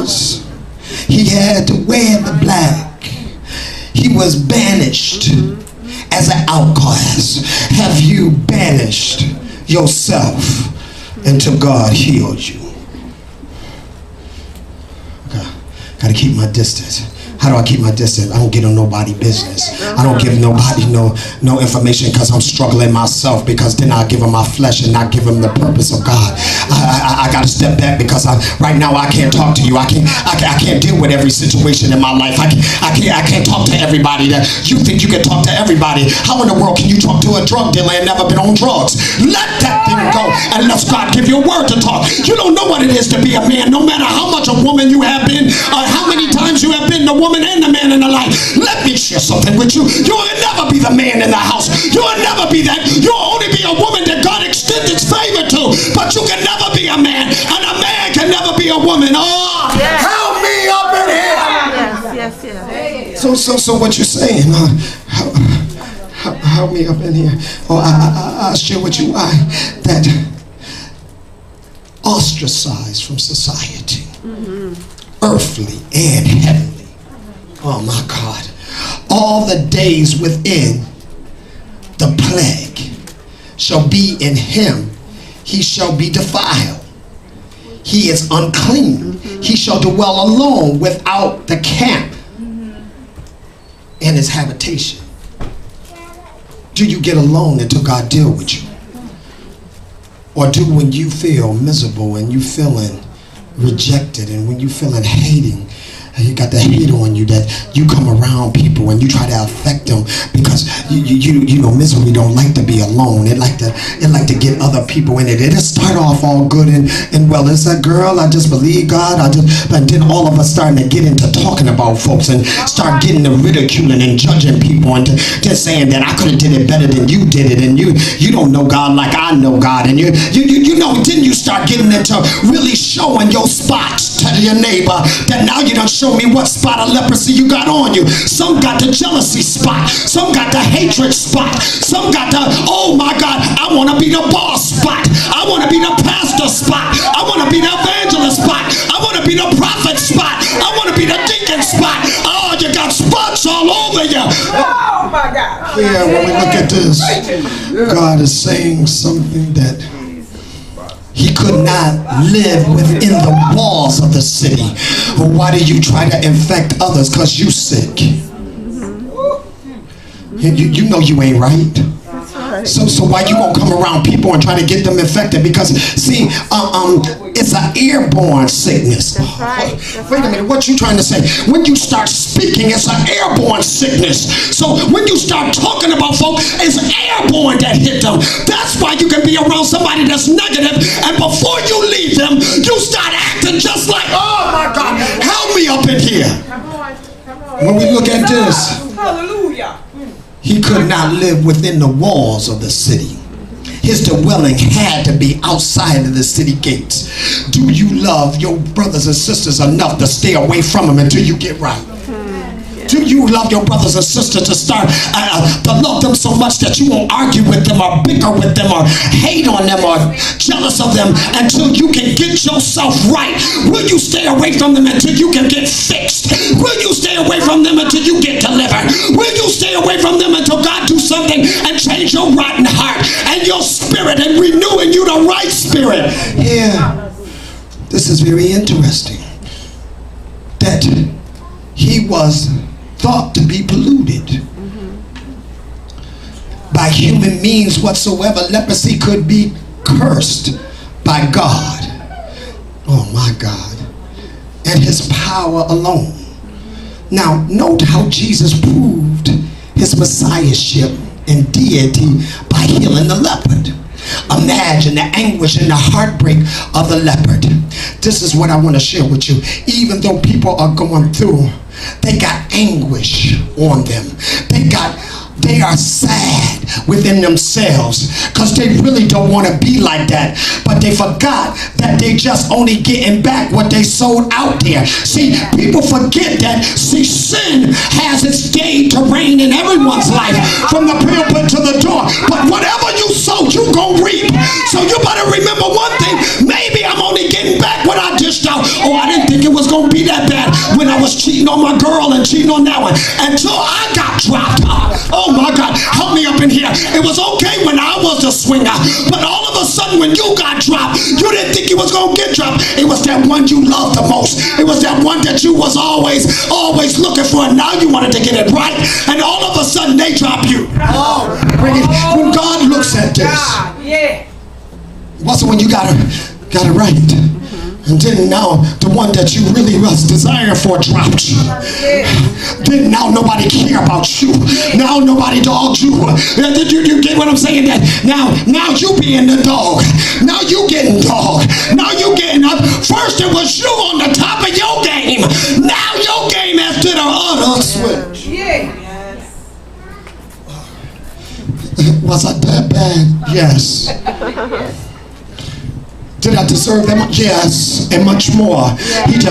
words, he had to wear the black. He was banished as an outcast. Have you banished yourself until God healed you? Okay. Gotta keep my distance. How do I keep my distance? I don't get on nobody's business. I don't give nobody no information because I'm struggling myself, because then I give them my flesh and not give them the purpose of God. I got to step back because right now I can't talk to you. I can't deal with every situation in my life. I can't talk to everybody. That you think you can talk to everybody. How in the world can you talk to a drug dealer and never been on drugs? Let that thing go and let God give you a word to talk. You don't know what it is to be a man, no matter how much a woman you have been, or how many times you have been the woman and the man in the life. Let me share something with you. You will never be the man in the house. You will never be that. You'll only be a woman that God extends his favor to. But you can never be a man, and a man can never be a woman. Oh, yes. Help me up in here. Yes. So what you're saying? Help me up in here. Oh, I'll share with you why that ostracized from society, earthly and heavenly. Oh my God. All the days within the plague shall be in him. He shall be defiled. He is unclean. He shall dwell alone without the camp and his habitation. Do you get alone until God deal with you? Or do when you feel miserable and you feeling rejected and when you feeling hating, you got the hate on you, that you come around people and you try to affect them because you know misery don't like to be alone. It like to get other people in it. It'll start off all good and well. It's like, girl, I just believe God. But then all of us starting to get into talking about folks and start getting to ridiculing and judging people and just saying that I could have did it better than you did it, and you don't know God like I know God, and you know. Then you start getting into really showing your spots to your neighbor, that now you done show me what spot of leprosy you got on you. Some got the jealousy spot. Some got the hatred spot. Some got the, oh my God, I want to be the boss spot. I want to be the pastor spot. I want to be the evangelist spot. I want to be the prophet spot. I want to be the deacon spot. Oh, you got spots all over you. Oh my God. Yeah, when we look at this, God is saying something that he could not live within the walls of the city. Well, why do you try to infect others? Because you sick. You know you ain't right. So why you gonna come around people and try to get them infected? Because see, it's an airborne sickness. Wait a minute, what you trying to say? When you start speaking, it's an airborne sickness. So when you start talking about folks, it's airborne that hit them. That's why you can be around somebody that's negative, and before you leave them, you start acting just like, oh my God, help me up in here. When we look at this, hallelujah. He could not live within the walls of the city. His dwelling had to be outside of the city gates. Do you love your brothers and sisters enough to stay away from them until you get right? Do you love your brothers and sisters to start to love them so much that you won't argue with them or bicker with them or hate on them or jealous of them until you can get yourself right? Will you stay away from them until you can get fixed? Will you stay away from them until you get delivered? Will you stay away from them until God do something and change your rotten heart and your spirit and renew in you the right spirit? Yeah, this is very interesting. That he was thought to be polluted by human means whatsoever. Leprosy could be cursed by God. Oh my God. And his power alone. Now note how Jesus proved his messiahship and deity by healing the leopard. Imagine the anguish and the heartbreak of the leopard. This is what I want to share with you. Even though people are going through, they got anguish on them. They are sad within themselves because they really don't want to be like that. But they forgot that they just only getting back what they sold out there. See, people forget that, see, sin has its day to reign in everyone's life, from the pulpit to the door. But whatever you sow, you gon' reap. So you better remember one thing. Maybe I'm only getting back what I dished out. Oh, I didn't think it was going to be that bad when I was cheating on my girl and cheating on that one. Until I got dropped. Oh my God, help me up in here. It was okay when I was the swinger, but all of a sudden when you got dropped, you didn't think you was going to get dropped. It was that one you loved the most. It was that one that you was always looking for, and now you wanted to get it right, and all of a sudden they drop you. Oh, when God looks at this, it wasn't when you got it right. And then now the one that you really was desiring for dropped you. Then now nobody care about you. Now nobody dogged you. You get what I'm saying? That now you being the dog. Now you getting dogged. Now you getting up. First it was you on the top of your game. Now your game has to the other switch. Was I that bad? Yes. Did I deserve that much? Yes, and much more. He just